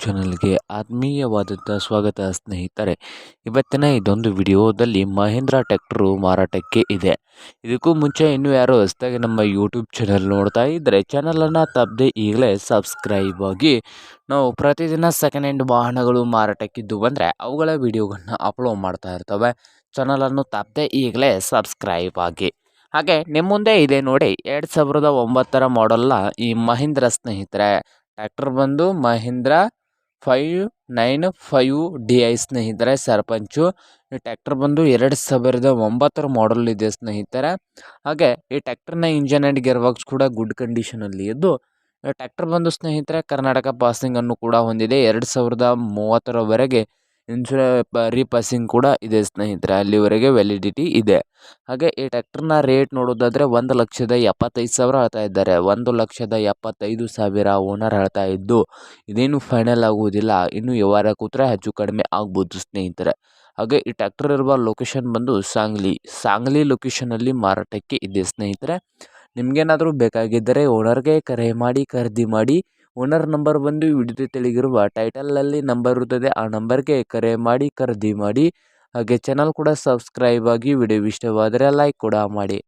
ಚಾನಲ್ಗೆ ಆತ್ಮೀಯವಾದಂಥ ಸ್ವಾಗತ ಸ್ನೇಹಿತರೆ. ಇವತ್ತಿನ ಇದೊಂದು ವಿಡಿಯೋದಲ್ಲಿ ಮಹೇಂದ್ರ ಟ್ರ್ಯಾಕ್ಟರು ಮಾರಾಟಕ್ಕೆ ಇದೆ. ಇದಕ್ಕೂ ಮುಂಚೆ ಇನ್ನೂ ಯಾರು ಹೊಸದಾಗಿ ನಮ್ಮ ಯೂಟ್ಯೂಬ್ ಚಾನಲ್ ನೋಡ್ತಾ ಇದ್ದರೆ ಚಾನಲನ್ನು ತಪ್ಪದೆ ಈಗಲೇ ಸಬ್ಸ್ಕ್ರೈಬ್ ಆಗಿ. ನಾವು ಪ್ರತಿದಿನ ಸೆಕೆಂಡ್ ಹ್ಯಾಂಡ್ ವಾಹನಗಳು ಮಾರಾಟಕ್ಕಿದ್ದು ಬಂದರೆ ಅವುಗಳ ವಿಡಿಯೋಗಳನ್ನ ಅಪ್ಲೋಡ್ ಮಾಡ್ತಾ ಇರ್ತವೆ. ಚಾನಲನ್ನು ತಪ್ಪದೆ ಈಗಲೇ ಸಬ್ಸ್ಕ್ರೈಬ್ ಆಗಿ. ಹಾಗೆ ನಿಮ್ಮ ಮುಂದೆ ಇದೆ ನೋಡಿ 2009 ಮಾಡೆಲ್ನ ಈ ಮಹೀಂದ್ರ ಸ್ನೇಹಿತರೆ. ಟ್ರ್ಯಾಕ್ಟರ್ ಬಂದು ಮಹೀಂದ್ರ 595DI ಸ್ನೇಹಿತರೆ. ಸರ್ಪಂಚು ಈ ಟ್ರ್ಯಾಕ್ಟರ್ ಬಂದು 2009 ಮಾಡೆಲ್ ಇದೆ ಸ್ನೇಹಿತರೆ. ಹಾಗೆ ಈ ಟ್ರ್ಯಾಕ್ಟರ್ನ ಇಂಜನ್ ಆ್ಯಂಡ್ ಗೇರ್ ಬಾಕ್ಸ್ ಕೂಡ ಗುಡ್ ಕಂಡೀಷನಲ್ಲಿ ಇದ್ದು, ಟ್ರ್ಯಾಕ್ಟರ್ ಬಂದು ಸ್ನೇಹಿತರೆ ಕರ್ನಾಟಕ ಪಾಸಿಂಗನ್ನು ಕೂಡ ಹೊಂದಿದೆ. 2030ರವರೆಗೆ ರೀಪಾಸಿಂಗ್ ಕೂಡ ಇದೆ ಸ್ನೇಹಿತರೆ. ಅಲ್ಲಿವರೆಗೆ ವ್ಯಾಲಿಡಿಟಿ ಇದೆ. ಹಾಗೆ ಈ ಟ್ರ್ಯಾಕ್ಟರ್ನ ರೇಟ್ ನೋಡೋದಾದರೆ 1,75,000 ಹೇಳ್ತಾ ಇದ್ದಾರೆ. 1,75,000 ಓನರ್ ಹೇಳ್ತಾ ಇದ್ದು, ಇದೇನು ಫೈನಲ್ ಆಗುವುದಿಲ್ಲ. ಇನ್ನು ವ್ಯವಹಾರ ಕೂತ್ರೆ ಹೆಚ್ಚು ಕಡಿಮೆ ಆಗ್ಬೋದು ಸ್ನೇಹಿತರೆ. ಹಾಗೆ ಈ ಟ್ರ್ಯಾಕ್ಟರ್ ಇರುವ ಲೊಕೇಶನ್ ಬಂದು ಸಾಂಗ್ಲಿ ಲೊಕೇಶನಲ್ಲಿ ಮಾರಾಟಕ್ಕೆ ಇದೆ ಸ್ನೇಹಿತರೆ. ನಿಮಗೇನಾದರೂ ಬೇಕಾಗಿದ್ದರೆ ಓನರ್ಗೆ ಕರೆ ಮಾಡಿ ಖರೀದಿ ಮಾಡಿ. ಓನರ್ ನಂಬರ್ ಬಂದು ವಿಡಿಯೋ ತೆಳಗಿರುವ ಟೈಟಲಲ್ಲಿ ನಂಬರ್ ಇರುತ್ತದೆ. ಆ ನಂಬರ್ಗೆ ಕರೆ ಮಾಡಿ ಖರೀದಿ ಮಾಡಿ. ಹಾಗೆ ಚಾನಲ್ ಕೂಡ ಸಬ್ಸ್ಕ್ರೈಬ್ ಆಗಿ. ವಿಡಿಯೋ ಇಷ್ಟವಾದರೆ ಲೈಕ್ ಕೂಡ ಮಾಡಿ.